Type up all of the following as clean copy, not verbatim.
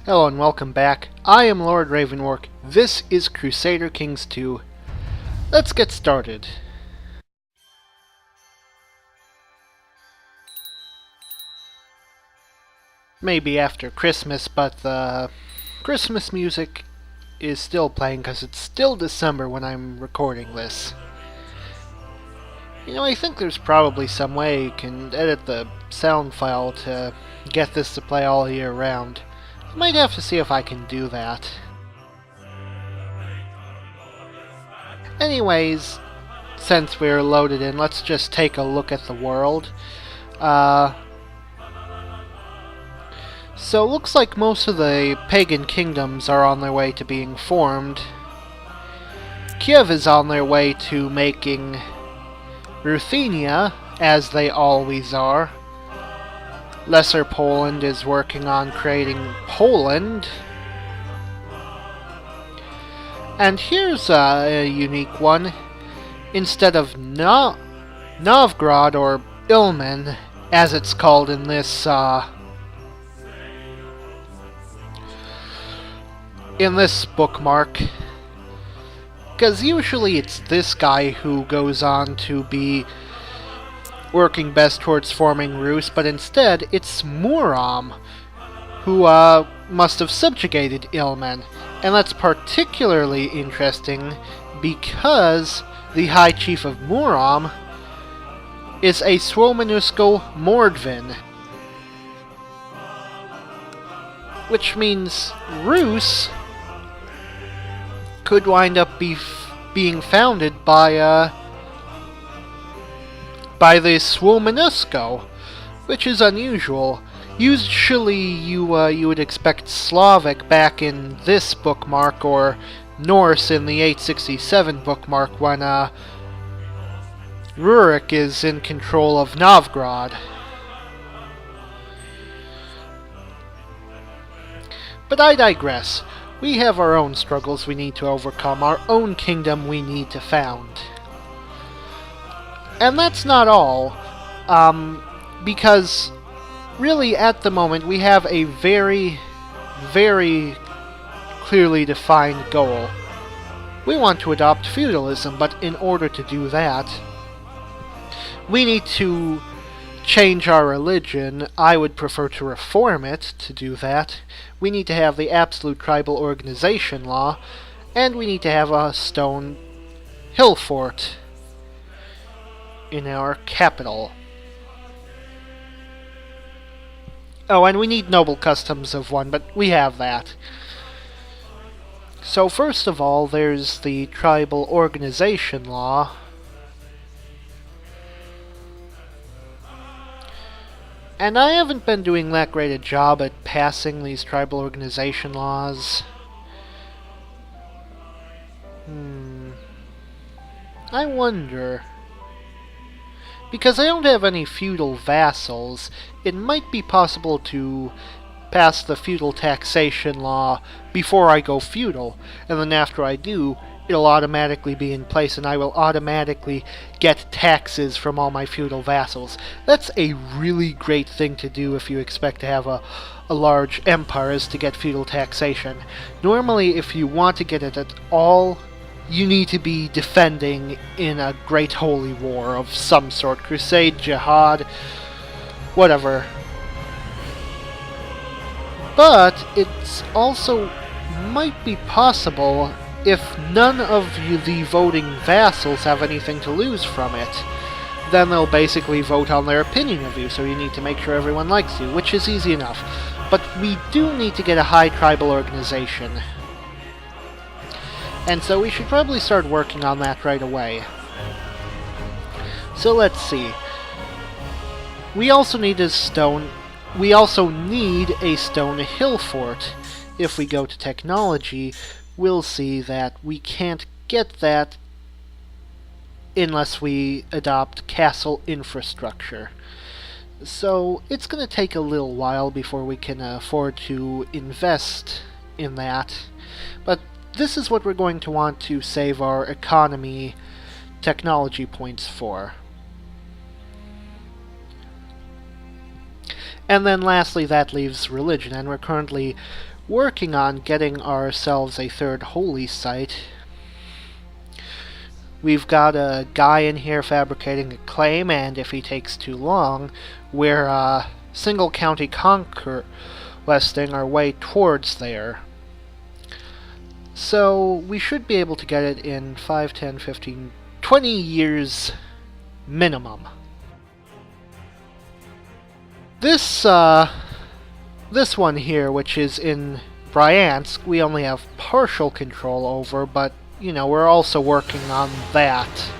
Hello and welcome back. I am Lord Revonworc. This is Crusader Kings II. Let's get started. Maybe after Christmas, but the Christmas music is still playing because it's still December when I'm recording this. You know, I think there's probably some way you can edit the sound file to get this to play all year round. I might have to see if I can do that. Anyways, since we're loaded in, let's just take a look at the world. So it looks like most of the pagan kingdoms are on their way to being formed. Kiev is on their way to making Ruthenia, as they always are. Lesser Poland is working on creating Poland. And here's a unique one. Instead of Novgorod, or Ilmen, as it's called in this bookmark, because usually it's this guy who goes on to be working best towards forming Rus, but instead it's Muram who must have subjugated Ilmen. And that's particularly interesting because the High Chief of Muram is a Swomenusko Mordvin, which means Rus could wind up being founded by the Swomenusko, which is unusual. Usually you would expect Slavic back in this bookmark, or Norse in the 867 bookmark, when Rurik is in control of Novgorod. But I digress. We have our own struggles we need to overcome, our own kingdom we need to found. And that's not all, because really at the moment we have a very, very clearly defined goal. We want to adopt feudalism, but in order to do that, we need to change our religion. I would prefer to reform it to do that. We need to have the absolute tribal organization law, and we need to have a stone hill fort in our capital. Oh, and we need noble customs of one, but we have that. So first of all, there's the tribal organization law. And I haven't been doing that great a job at passing these tribal organization laws. I wonder, because I don't have any feudal vassals, it might be possible to pass the feudal taxation law before I go feudal, and then after I do, it'll automatically be in place, and I will automatically get taxes from all my feudal vassals. That's a really great thing to do if you expect to have a large empire, is to get feudal taxation. Normally, if you want to get it at all, you need to be defending in a great holy war of some sort. Crusade, jihad, whatever. But it's also might be possible if none of the voting vassals have anything to lose from it. Then they'll basically vote on their opinion of you, so you need to make sure everyone likes you, which is easy enough. But we do need to get a high tribal organization. And so we should probably start working on that right away. So let's see. We also need a stone hill fort. If we go to technology, we'll see that we can't get that unless we adopt castle infrastructure. So it's going to take a little while before we can afford to invest in that. But this is what we're going to want to save our economy technology points for. And then lastly, that leaves religion, and we're currently working on getting ourselves a third holy site. We've got a guy in here fabricating a claim, and if he takes too long, we're single county conquesting our way towards there. So we should be able to get it in 5, 10, 15, 20 years minimum. This one here, which is in Bryansk, we only have partial control over, but, you know, we're also working on that.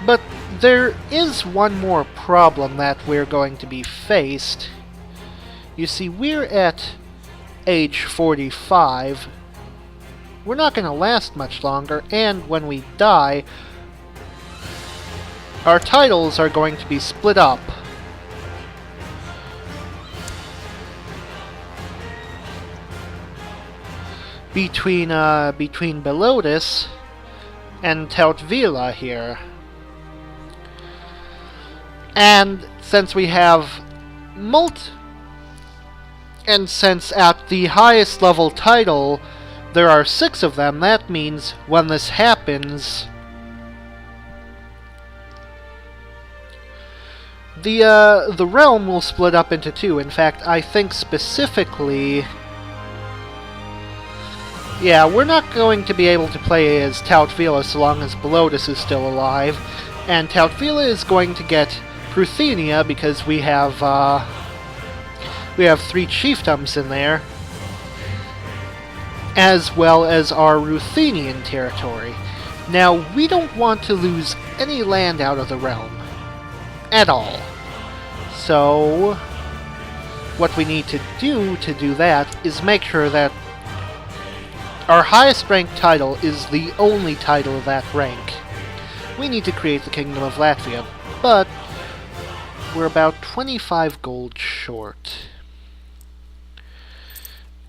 But there is one more problem that we're going to be faced. You see, we're at age 45. We're not going to last much longer, and when we die, our titles are going to be split up. Between Belodis and Tautvila here. And since we have and since at the highest level title there are 6 of them, that means when this happens, the realm will split up into 2. In fact, I think specifically, yeah, we're not going to be able to play as Tautvila so long as Belodis is still alive, and Tautvila is going to get Curonia because we have 3 chiefdoms in there, as well as our Ruthenian territory. Now, we don't want to lose any land out of the realm at all. So, what we need to do that is make sure that our highest ranked title is the only title of that rank. We need to create the Kingdom of Latvia, but we're about 25 gold short.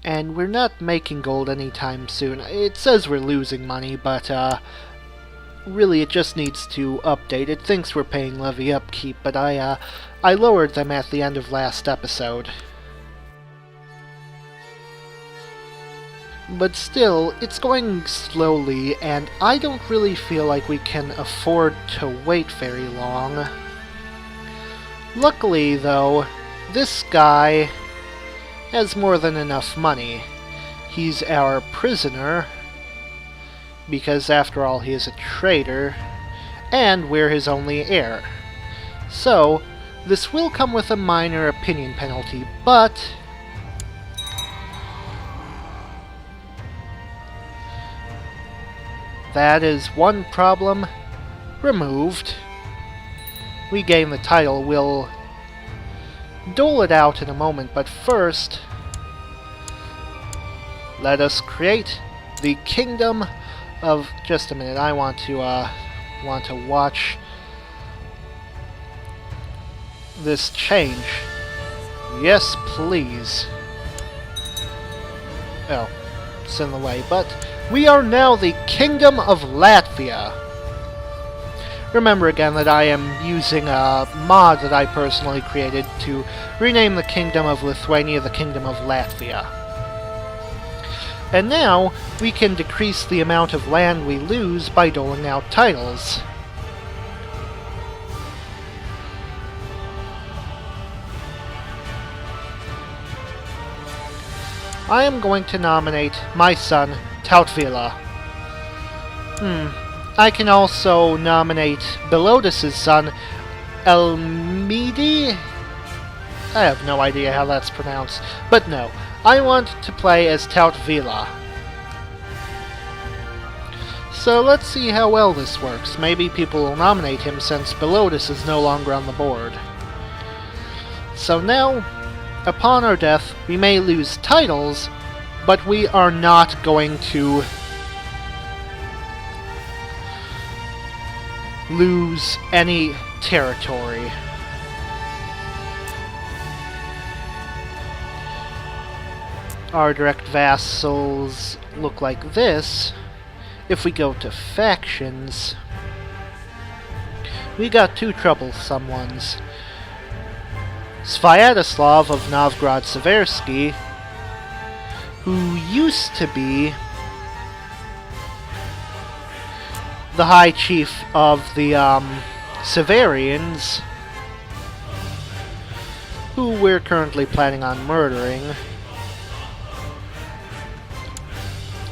And we're not making gold anytime soon. It says we're losing money, but really it just needs to update. It thinks we're paying levy upkeep, but I lowered them at the end of last episode. But still, it's going slowly, and I don't really feel like we can afford to wait very long. Luckily, though, this guy has more than enough money. He's our prisoner, because after all he is a traitor, and we're his only heir. So, this will come with a minor opinion penalty, but that is one problem removed. We gain the title. We'll dole it out in a moment, but first, let us create the Kingdom of... Just a minute, I want to watch this change. Yes, please. Oh, it's in the way, but we are now the Kingdom of Latvia. Remember again that I am using a mod that I personally created to rename the Kingdom of Lithuania the Kingdom of Latvia. And now, we can decrease the amount of land we lose by doling out titles. I am going to nominate my son, Tautvila. I can also nominate Belodis' son, Elmidi? I have no idea how that's pronounced. But no, I want to play as Tautvila. So let's see how well this works. Maybe people will nominate him since Belodis is no longer on the board. So now, upon our death, we may lose titles, but we are not going to lose any territory. Our direct vassals look like this. If we go to factions, we got 2 troublesome ones. Sviatoslav of Novgorod-Seversky, who used to be the High Chief of the Severians, who we're currently planning on murdering,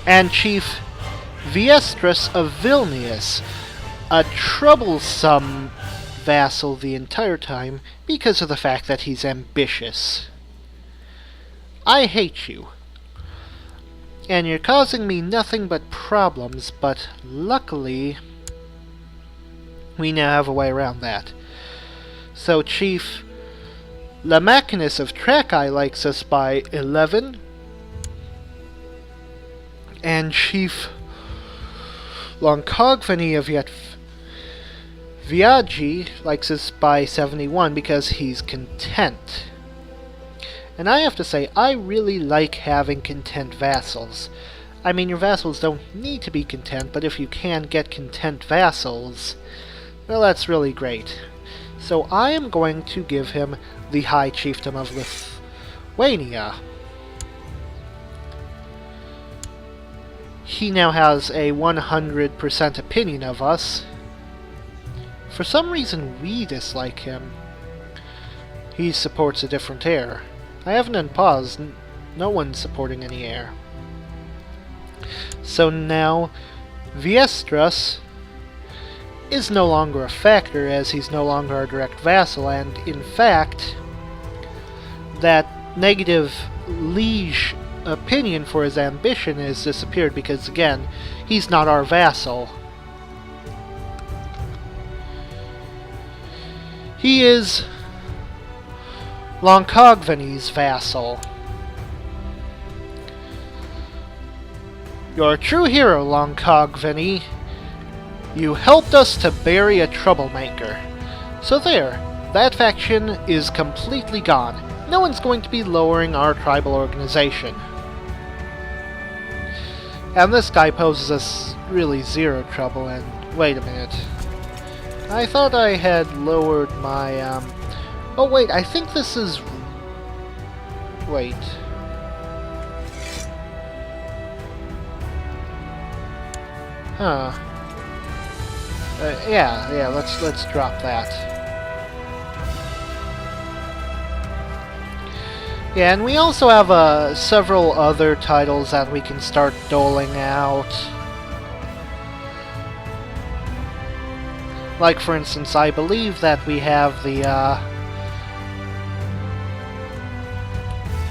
and Chief Viestras of Vilnius, a troublesome vassal the entire time because of the fact that he's ambitious. I hate you. And you're causing me nothing but problems, but luckily we now have a way around that. So Chief Lamachinus of Trakai likes us by 11, and Chief Lonkogveni of Viagi likes us by 71 because he's content. And I have to say, I really like having content vassals. I mean, your vassals don't need to be content, but if you can get content vassals, well, that's really great. So I am going to give him the High Chiefdom of Lithuania. He now has a 100% opinion of us. For some reason, we dislike him. He supports a different heir. I haven't unpaused. No one's supporting any heir. So now, Viestras is no longer a factor, as he's no longer our direct vassal, and in fact, that negative liege opinion for his ambition has disappeared because, again, he's not our vassal. He is Lonkogveni's vassal. You're a true hero, Lonkogveni. You helped us to bury a troublemaker. So there, that faction is completely gone. No one's going to be lowering our tribal organization. And this guy poses us really zero trouble, and wait a minute. I thought I had lowered my, oh wait, I think this is... Wait. Huh. Yeah, let's drop that. Yeah, and we also have several other titles that we can start doling out. Like, for instance, I believe that we have the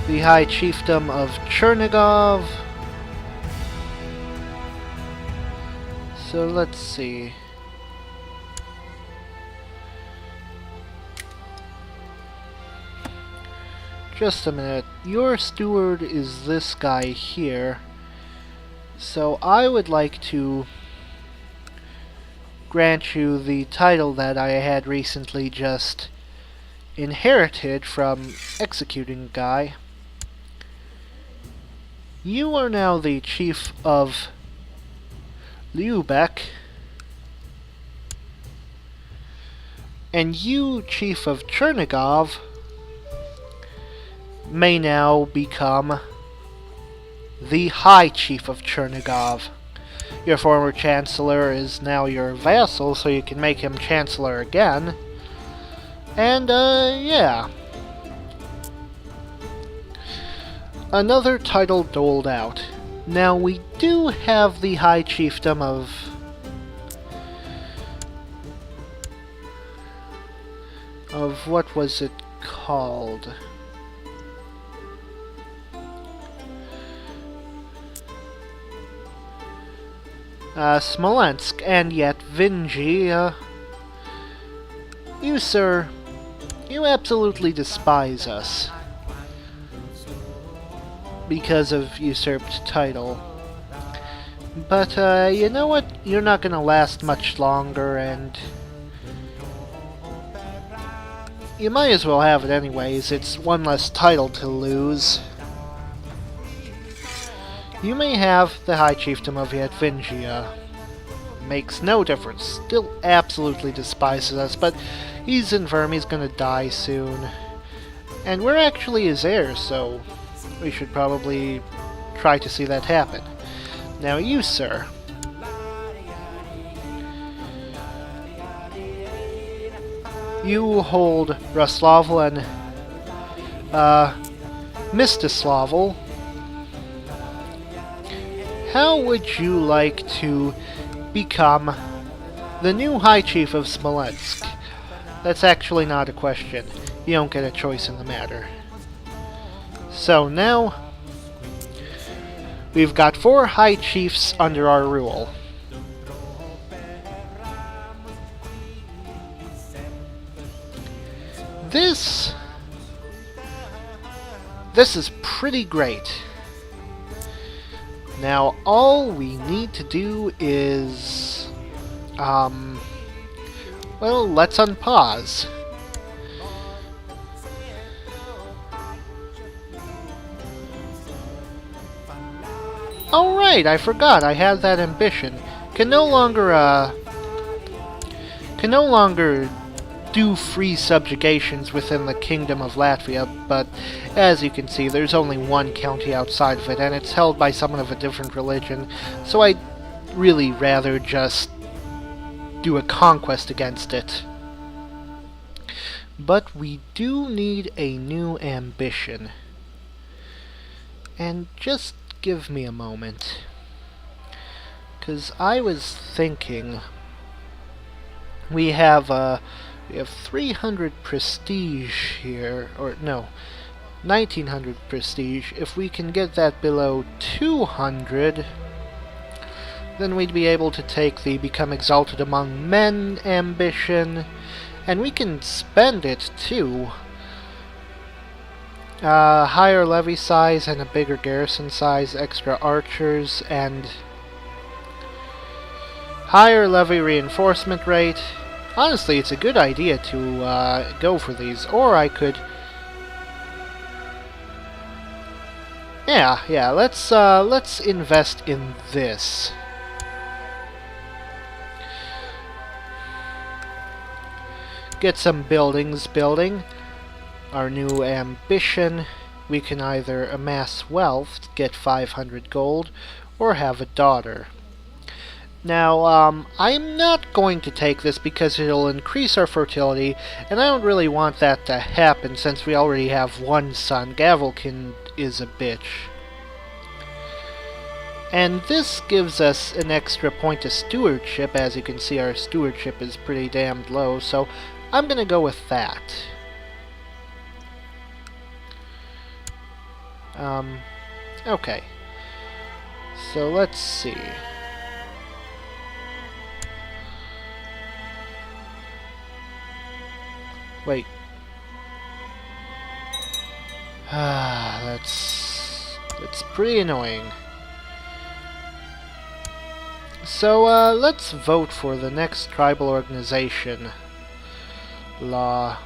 High Chiefdom of Chernigov. So let's see. Just a minute. Your steward is this guy here. So I would like to grant you the title that I had recently just inherited from executing guy. You are now the chief of Lübeck, and you, chief of Chernigov, may now become the High Chief of Chernigov. Your former Chancellor is now your vassal, so you can make him Chancellor again. And, yeah. Another title doled out. Now, we do have the High Chiefdom of what was it called? Smolensk, and yet Vinji, you, sir, you absolutely despise us because of usurped title. But, you know what? You're not gonna last much longer, and you might as well have it anyways. It's one less title to lose. You may have the High Chiefdom of Yatvingia. Makes no difference. Still absolutely despises us, but he's infirm, he's gonna die soon. And we're actually his heirs, so we should probably try to see that happen. Now you, sir. You hold Roslavl and Mstislavl. How would you like to become the new High Chief of Smolensk? That's actually not a question. You don't get a choice in the matter. So now, we've got 4 High Chiefs under our rule. This is pretty great. Now, all we need to do is, well, let's unpause. Oh right, I forgot I had that ambition. Can no longer do free subjugations within the Kingdom of Latvia, but as you can see, there's only one county outside of it, and it's held by someone of a different religion, so I'd really rather just do a conquest against it. But we do need a new ambition. And just give me a moment, 'cause I was thinking we have 300 prestige here, or no, 1900 prestige. If we can get that below 200, then we'd be able to take the Become Exalted Among Men ambition, and we can spend it too. Higher levy size and a bigger garrison size, extra archers, and higher levy reinforcement rate. Honestly, it's a good idea to go for these, or I could... Yeah, let's invest in this. Get some buildings building. Our new ambition, we can either amass wealth, get 500 gold, or have a daughter. Now, I'm not going to take this because it'll increase our fertility, and I don't really want that to happen since we already have one son. Gavelkind is a bitch. And this gives us an extra point of stewardship. As you can see, our stewardship is pretty damned low, so I'm gonna go with that. Okay. So let's see. Wait. That's pretty annoying. So, let's vote for the next tribal organization. La